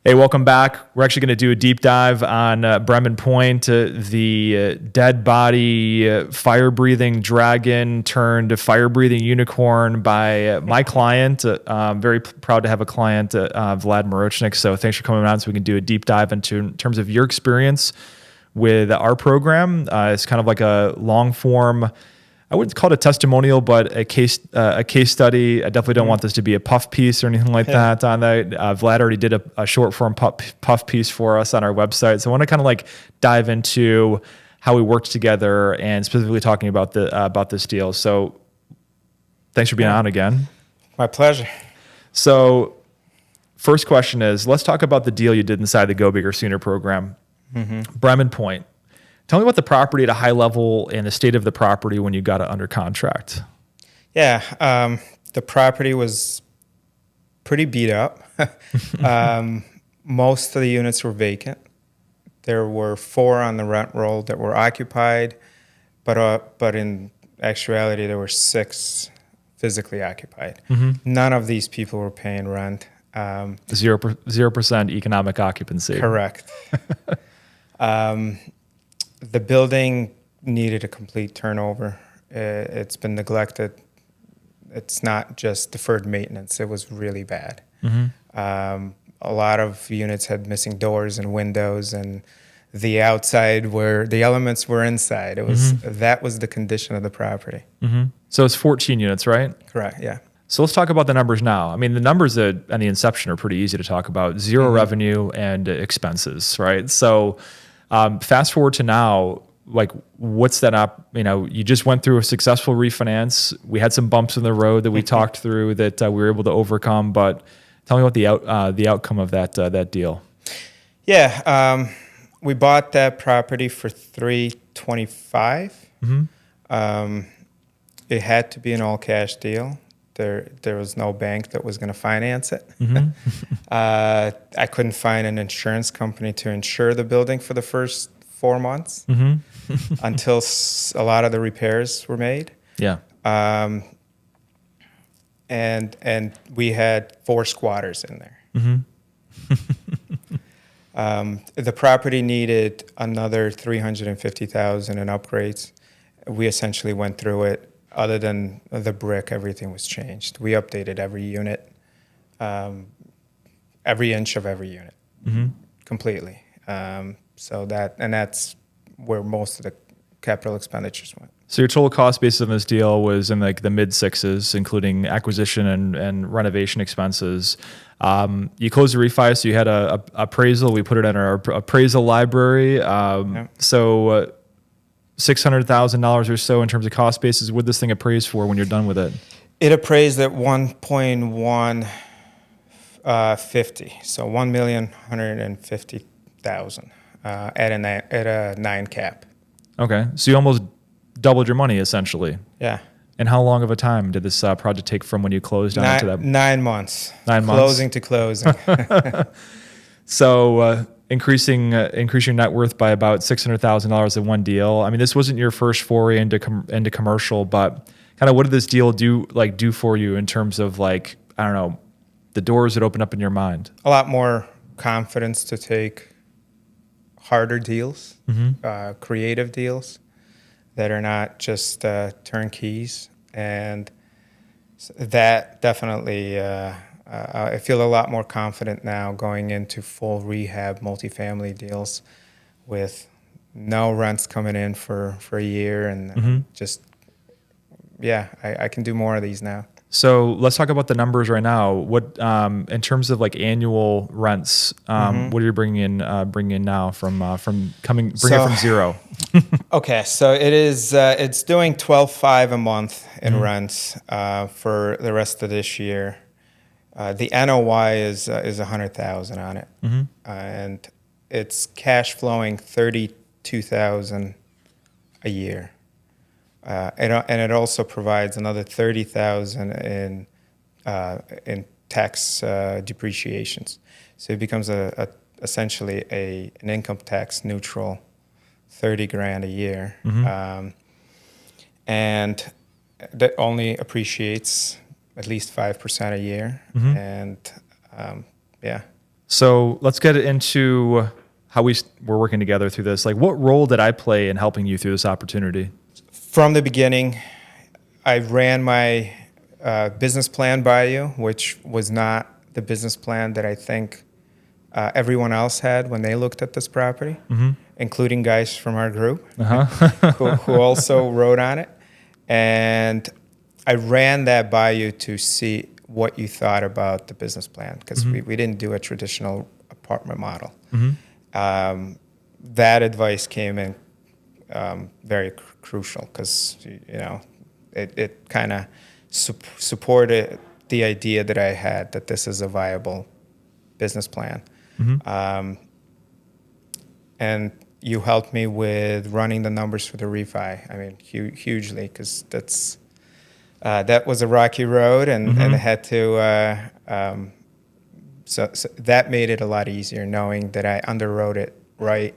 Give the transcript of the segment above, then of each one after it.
Hey, welcome back. We're actually going to do a deep dive on Bremen Point, the dead body, fire-breathing dragon turned fire-breathing unicorn by my client. I'm very proud to have a client, Vlad Mirochnik. So thanks for coming on so we can do a deep dive in terms of your experience with our program. It's kind of like a long-form, I wouldn't call it a testimonial, but a case study. I definitely don't want this to be a puff piece or anything like that on that. Vlad already did a short form puff piece for us on our website. So I want to kind of like dive into how we worked together and specifically talking about this deal. So thanks for being on again. My pleasure. So first question is, let's talk about the deal you did inside the Go Bigger Sooner program. Bremen Point. Tell me about the property at a high level and the state of the property when you got it under contract. Yeah, the property was pretty beat up. Most of the units were vacant. There were 4 on the rent roll that were occupied, but in actuality there were 6 physically occupied. None of these people were paying rent. 0% economic occupancy. Correct. The building needed a complete turnover. It's been neglected. It's not just deferred maintenance. It was really bad. A lot of units had missing doors and windows, and the outside where the elements were inside. It was that was the condition of the property. So it's 14 units, right? Correct. Yeah. So let's talk about the numbers now. I mean, the numbers on the inception are pretty easy to talk about. Zero revenue and expenses, right? So fast forward to now, like what's that up? You just went through a successful refinance. We had some bumps in the road that we talked through that we were able to overcome. But tell me about the outcome of that deal. Yeah, we bought that property for $325. It had to be an all cash deal. There was no bank that was going to finance it. I couldn't find an insurance company to insure the building for the first 4 months until a lot of the repairs were made. Yeah. And we had 4 squatters in there. The property needed another $350,000 in upgrades. We essentially went through it. Other than the brick, everything was changed. We updated every unit, every inch of every unit, completely. So that's where most of the capital expenditures went. So your total cost basis on this deal was in like the mid 6s, including acquisition and renovation expenses. You closed the refi, so you had a appraisal. We put it in our appraisal library. So $600,000 or so in terms of cost basis. What this thing appraised for when you're done with it? It appraised at 1.150, so $1,150,000 at a 9 cap. Okay, so you almost doubled your money essentially. Yeah. And how long of a time did this project take from when you closed down to that? 9 months. 9 months. Closing to closing. So increasing your net worth by about $600,000 in one deal. I mean, this wasn't your first foray into commercial, but kind of what did this deal do for you in terms of like, I don't know, the doors that opened up in your mind? A lot more confidence to take harder deals, creative deals that are not just turnkeys. And that definitely, I feel a lot more confident now going into full rehab multifamily deals with no rents coming in for a year and I can do more of these now. So let's talk about the numbers right now. What in terms of like annual rents, what are you bringing in now from it from zero? Okay, so it's doing $12,500 a month in rents for the rest of this year. The NOI is $100,000 on it, and it's cash flowing $32,000 a year. And it also provides another $30,000 in tax depreciations. So it becomes essentially an income tax neutral $30,000 a year, and that only appreciates at least 5% a year. And So let's get into how we're working together through this. Like, what role did I play in helping you through this opportunity? From the beginning, I ran my business plan by you, which was not the business plan that I think everyone else had when they looked at this property, including guys from our group who also wrote on it. And I ran that by you to see what you thought about the business plan, because we didn't do a traditional apartment model. That advice came in very crucial, because it kind of supported the idea that I had that this is a viable business plan. And you helped me with running the numbers for the refi. I mean, hugely, because that was a rocky road, and I had to. So that made it a lot easier, knowing that I underwrote it right,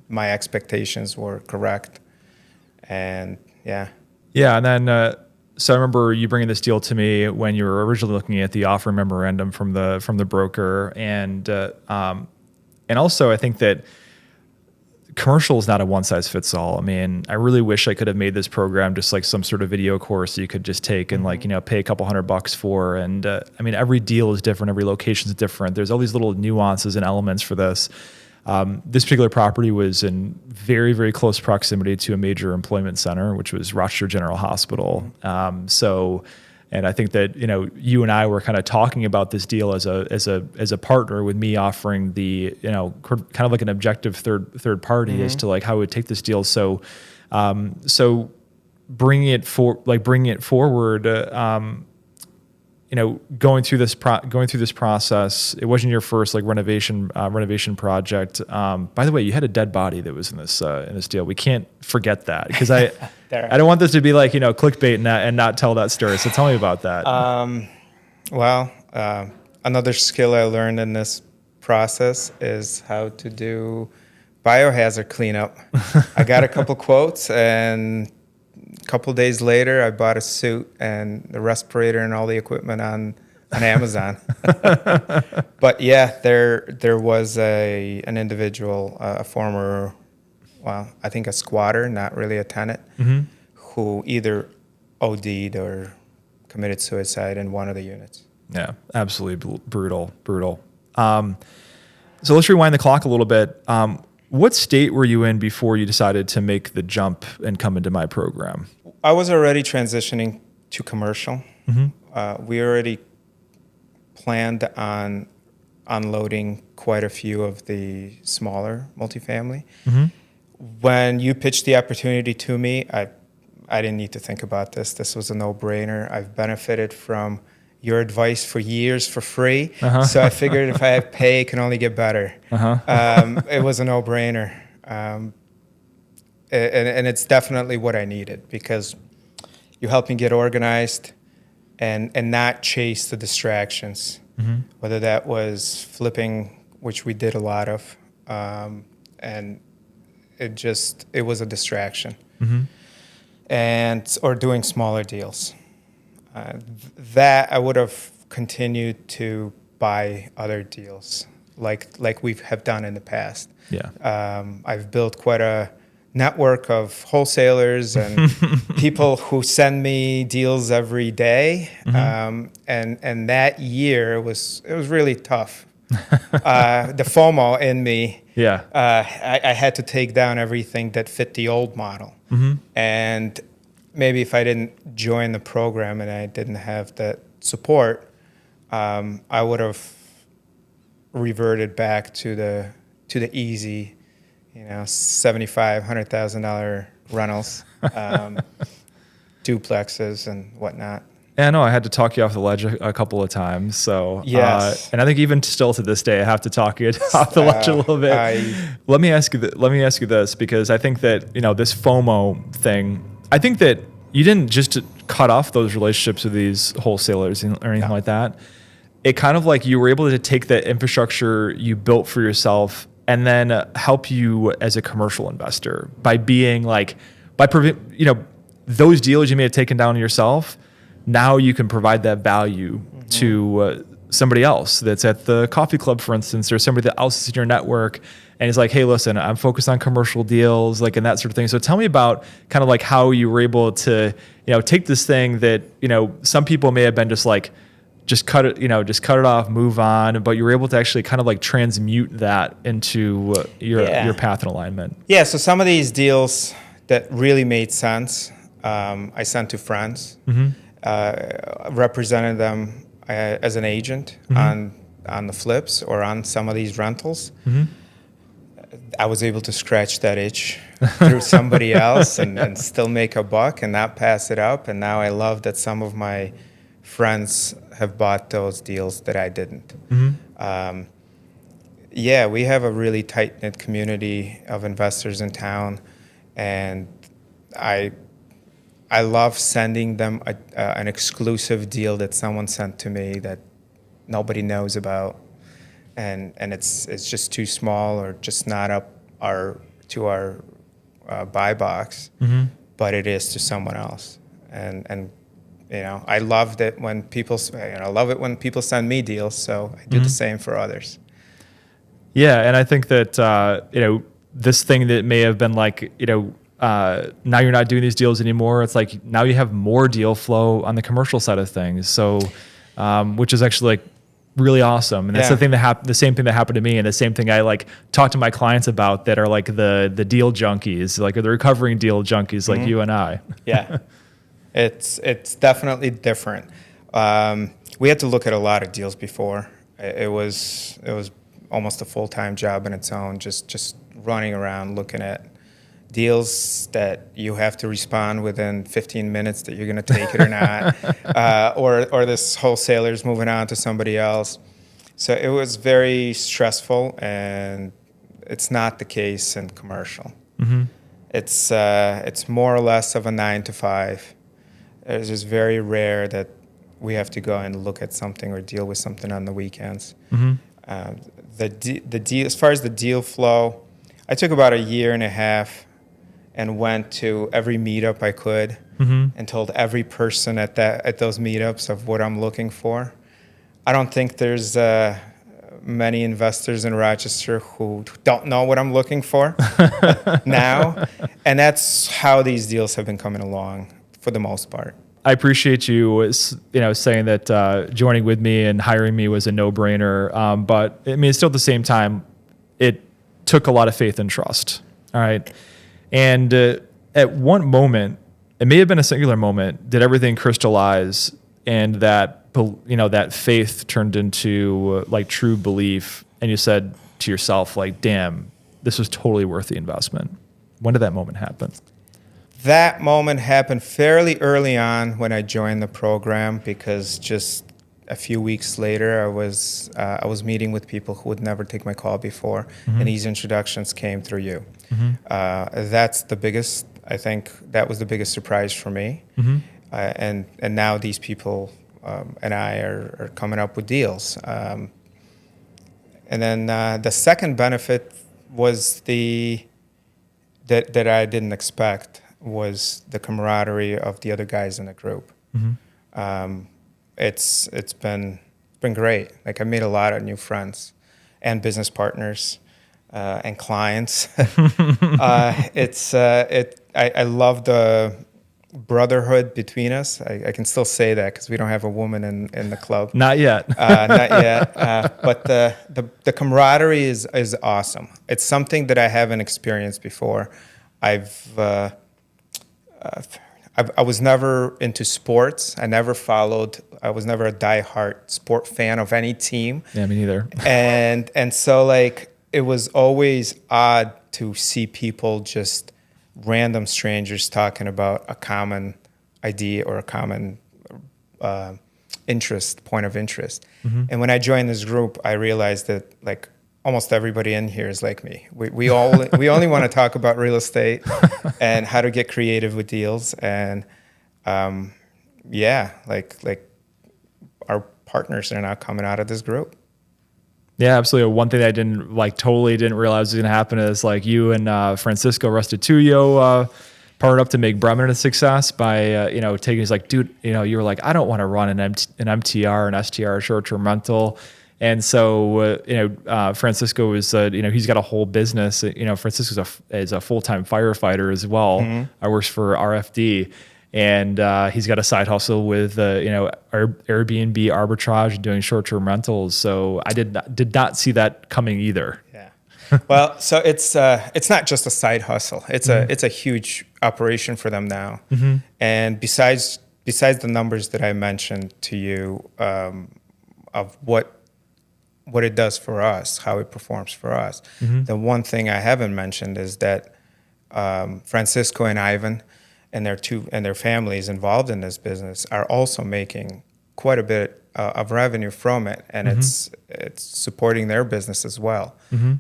my expectations were correct, and yeah. And then so I remember you bringing this deal to me when you were originally looking at the offer memorandum from the broker, and also I think that commercial is not a one size fits all. I mean, I really wish I could have made this program just like some sort of video course you could just take and pay a couple $100 for. And I mean, every deal is different. Every location is different. There's all these little nuances and elements for this. This particular property was in very, very close proximity to a major employment center, which was Rochester General Hospital. And I think that you and I were kind of talking about this deal as a partner, with me offering the kind of like an objective third party as to like how I would take this deal. So bringing it forward. Going through this process, it wasn't your first like renovation project. By the way, you had a dead body that was in this deal. We can't forget that, because I don't want this to be like clickbait and not tell that story. So tell me about that. Another skill I learned in this process is how to do biohazard cleanup. I got a couple quotes, and a couple days later, I bought a suit and the respirator and all the equipment on Amazon. But yeah, there was an individual, a former, I think a squatter, not really a tenant, who either OD'd or committed suicide in one of the units. Yeah, absolutely brutal. So let's rewind the clock a little bit. What state were you in before you decided to make the jump and come into my program? I was already transitioning to commercial. We already planned on unloading quite a few of the smaller multifamily. When you pitched the opportunity to me, I didn't need to think about this. This was a no-brainer. I've benefited from your advice for years for free. So I figured if I have pay, it can only get better. It was a no-brainer. And it's definitely what I needed, because you helped me get organized and not chase the distractions, whether that was flipping, which we did a lot of, and it was a distraction, or doing smaller deals. That I would have continued to buy other deals like we have done in the past. I've built quite a network of wholesalers and people who send me deals every day. And that year it was really tough. The FOMO in me. I had to take down everything that fit the old model. And maybe if I didn't join the program and I didn't have that support, I would have reverted back to the easy, $75,000, $100,000 rentals, duplexes and whatnot. Yeah, no, I had to talk you off the ledge a couple of times. So yes, and I think even still to this day, I have to talk you off the ledge a little bit. Let me ask you this, because I think that this FOMO thing. I think that you didn't just cut off those relationships with these wholesalers or anything like that. It kind of like you were able to take the infrastructure you built for yourself and then help you as a commercial investor by being those deals you may have taken down yourself. Now you can provide that value to somebody else that's at the coffee club, for instance, or somebody that else is in your network, and he's like, hey, listen, I'm focused on commercial deals, like, and that sort of thing. So tell me about kind of like how you were able to, take this thing that, some people may have been just like, just cut it off, move on, but you were able to actually kind of like transmute that into your path and alignment. Yeah. So some of these deals that really made sense, I sent to friends, represented them as an agent on the flips or on some of these rentals. I was able to scratch that itch through somebody else and still make a buck and not pass it up. And now I love that some of my friends have bought those deals that I didn't. We have a really tight-knit community of investors in town, and I love sending them an exclusive deal that someone sent to me that nobody knows about, and it's just too small or just not up to our buy box, but it is to someone else, and I love that when people, I love it when people send me deals, so I do the same for others. Yeah, and I think that this thing that may have been like now you're not doing these deals anymore. It's like now you have more deal flow on the commercial side of things. So, which is actually like really awesome. And that's the thing that the same thing that happened to me, and the same thing I like talk to my clients about that are like the deal junkies, like the recovering deal junkies, like you and I. Yeah. It's definitely different. We had to look at a lot of deals before. It was almost a full-time job in its own, just running around looking at deals that you have to respond within 15 minutes that you're going to take it or not, or this wholesaler's moving on to somebody else. So it was very stressful, and it's not the case in commercial. It's more or less of a 9 to 5. It's just very rare that we have to go and look at something or deal with something on the weekends. The deal, as far as the deal flow, I took about a year and a half and went to every meetup I could and told every person at those meetups of what I'm looking for. I don't think there's many investors in Rochester who don't know what I'm looking for now, and that's how these deals have been coming along for the most part. I appreciate you, saying that joining with me and hiring me was a no-brainer. But I mean, still at the same time, it took a lot of faith and trust. All right, and at one moment, it may have been a singular moment, did everything crystallize, and that that faith turned into like true belief, and you said to yourself, like, "Damn, this was totally worth the investment." When did that moment happen? That moment happened fairly early on when I joined the program, because just a few weeks later, I was meeting with people who would never take my call before, and these introductions came through you. That's the biggest. I think that was the biggest surprise for me. And now these people and I are coming up with deals. And then the second benefit was that I didn't expect was the camaraderie of the other guys in the group. It's been great. Like, I made a lot of new friends and business partners and clients. I love the brotherhood between us. I can still say that because we don't have a woman in the club. Not yet. Not yet. But the camaraderie is awesome. It's something that I haven't experienced before. I was never into sports. I was never a diehard sport fan of any team. Yeah, me neither. And so, like, it was always odd to see people, just random strangers, talking about a common idea or a common point of interest. And when I joined this group, I realized that, like, almost everybody in here is like me. We only want to talk about real estate and how to get creative with deals. And like our partners are now coming out of this group. Yeah, absolutely. One thing that I totally didn't realize was going to happen is, like, you and Francisco Restituyo partnered up to make Bremen a success by, taking, he's like, dude, you were like, I don't want to run an MTR, an STR, short-term rental. And so, Francisco is, he's got a whole business. Francisco is a full-time firefighter as well. I works for RFD, and he's got a side hustle with, Airbnb arbitrage and doing short-term rentals. So I did not see that coming either. Yeah. Well, so it's not just a side hustle. It's a huge operation for them now. And besides the numbers that I mentioned to you, of what it does for us, how it performs for us. The one thing I haven't mentioned is that Francisco and Ivan and their families involved in this business are also making quite a bit of revenue from it, and it's supporting their business as well.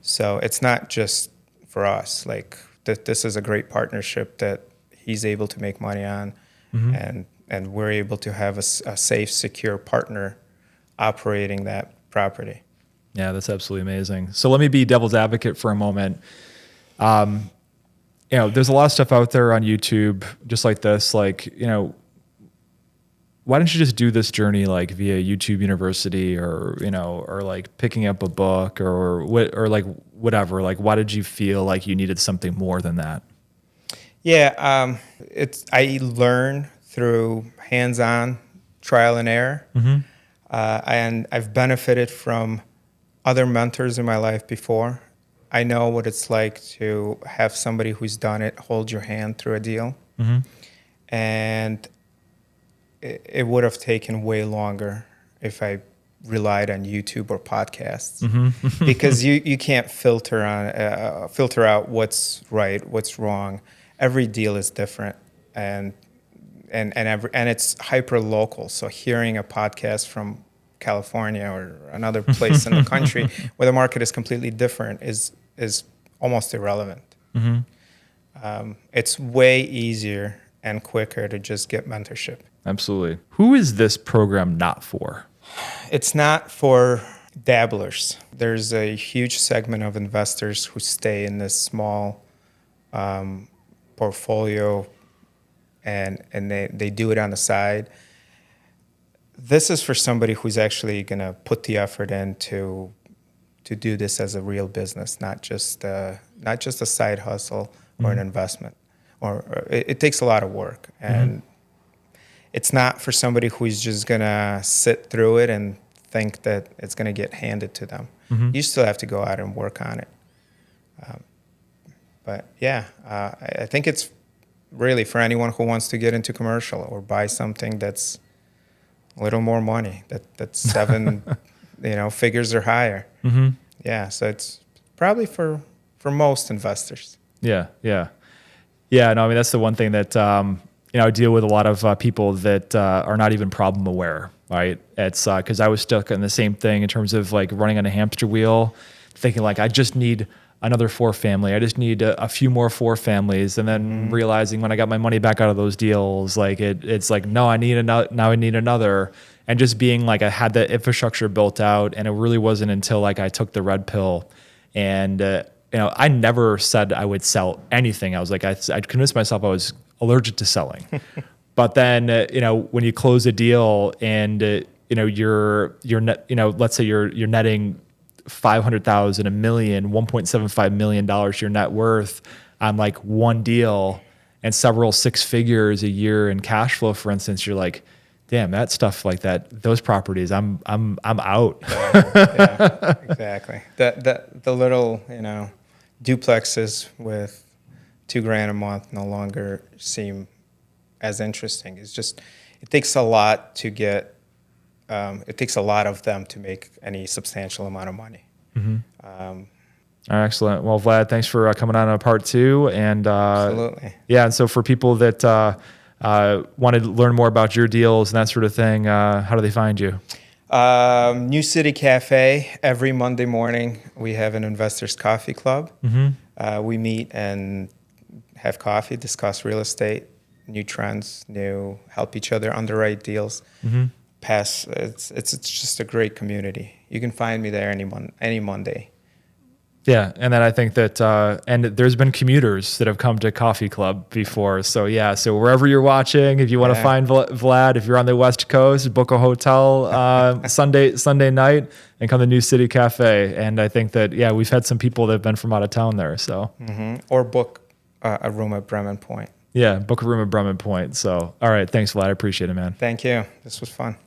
So it's not just for us. Like this is a great partnership that he's able to make money on, and we're able to have a safe, secure partner operating that property. Yeah, that's absolutely amazing. So let me be devil's advocate for a moment. There's a lot of stuff out there on YouTube just like this. Like, why don't you just do this journey like via YouTube University, or like picking up a book or like whatever? Like, why did you feel like you needed something more than that? Yeah, I learn through hands-on trial and error, and I've benefited from other mentors in my life before. I know what it's like to have somebody who's done it hold your hand through a deal. And it would have taken way longer if I relied on YouTube or podcasts, because you can't filter out what's right, what's wrong. Every deal is different, and it's hyper local. So hearing a podcast from California or another place in the country where the market is completely different is almost irrelevant. It's way easier and quicker to just get mentorship. Absolutely. Who is this program not for? It's not for dabblers. There's a huge segment of investors who stay in this small portfolio, and they do it on the side. This is for somebody who's actually going to put the effort in to do this as a real business, not just a side hustle or an investment. Or it takes a lot of work, and it's not for somebody who's just going to sit through it and think that it's going to get handed to them. You still have to go out and work on it. But yeah, I think it's really for anyone who wants to get into commercial or buy something that's a little more money, that's seven figures or higher. Yeah, so it's probably for most investors. Yeah. No, I mean, that's the one thing that I deal with a lot of people that are not even problem aware, right? It's because I was stuck in the same thing in terms of like running on a hamster wheel, thinking like I just need another 4-family. I just need a few more 4 families, and then realizing when I got my money back out of those deals, like it's like no, I need another. Now I need another, and just being like I had the infrastructure built out, and it really wasn't until like I took the red pill, and I never said I would sell anything. I was like I convinced myself I was allergic to selling, but then when you close a deal and you're let's say you're netting $500,000, $1 million, $1.75 million your net worth on like one deal and several 6 figures a year in cash flow, for instance, you're like, damn, that stuff like that, those properties, I'm out. Yeah, exactly. The little duplexes with $2,000 a month no longer seem as interesting. It's just it takes a lot to get. It takes a lot of them to make any substantial amount of money. All right, excellent. Well, Vlad, thanks for coming on a part 2. And absolutely. Yeah, and so for people that want to learn more about your deals and that sort of thing, how do they find you? New City Cafe, every Monday morning, we have an investors coffee club. We meet and have coffee, discuss real estate, new trends, help each other underwrite deals. It's just a great community. You can find me there any Monday. Yeah, and then I think that, and there's been commuters that have come to Coffee Club before. So yeah, so wherever you're watching, if you want to find Vlad, if you're on the West Coast, book a hotel Sunday night and come to New City Cafe. And I think that we've had some people that have been from out of town there. So or book a room at Bremen Point. Yeah, book a room at Bremen Point. So all right, thanks, Vlad. I appreciate it, man. Thank you. This was fun.